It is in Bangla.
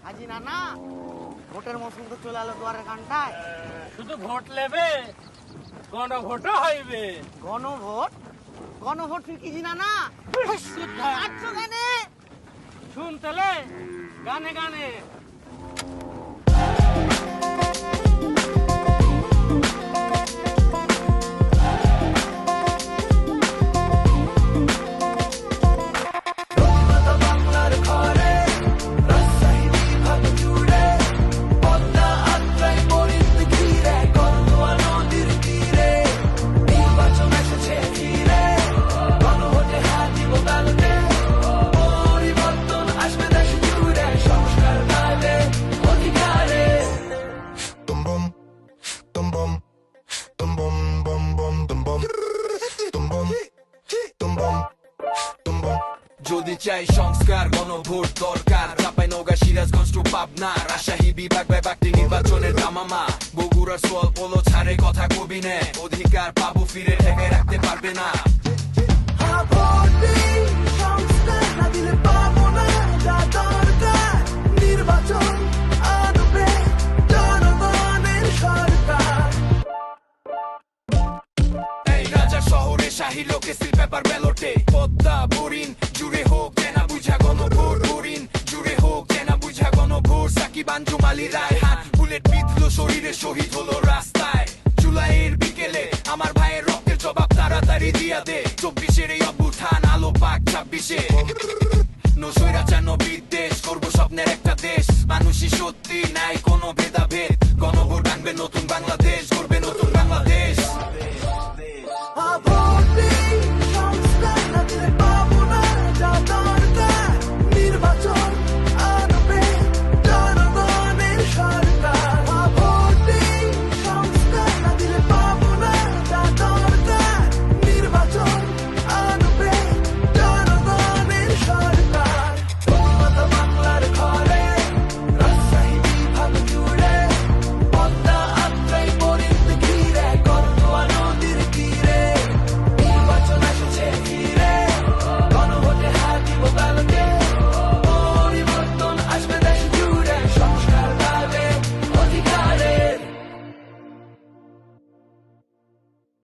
হাজি নানা, ভোটের মৌসুম তো চলে এলো দুয়ারের কানটায়। শুধু ভোট লেবে, গণভোটও হইবে। গণভোট? গণভোট ফির কি জি নানা? আচ্ছা গানে শুনতেলে গানে গানে। যদি চাই সংস্কার গণভোট দরকার। চাঁপাইনগর, সিরাজগঞ্জ টু পাবনা, রাজশাহী বিভাগ ব্যাপারটি নির্বাচনের দামামা। বগুড়ার সোয়াল পোলো ছাড়ে কথা কবি নে, অধিকার পাবো ফিরে ঠেকায় রাখতে পারবে না। শাহী লোকে সিল পেপার ব্যালটে পদ্মা বোরিন জুড়ে হোক জেনা বুঝা গণভোট, বোরিন জুড়ে হোক জেনা বুঝা গণভোট। সাকিব আঞ্জুম আলী রায়হান বুলেট বিঁধলো শরীরে, শহীদ হলো রাস্তায়। জুলাইয়ের বিকেলে আমার ভাইয়ের রক্তের জবাব তাড়াতাড়ি দিয়া দে। 24-এর এই অভ্যুত্থান আলো পাক 26-এ। নৈরাচার বিদ্বেষ করবো স্বপ্নের একটা দেশ, মানুষই সত্যি নাই কোনো ভেদাভেদ। গণভোট আনবে নতুন বাংলাদেশ।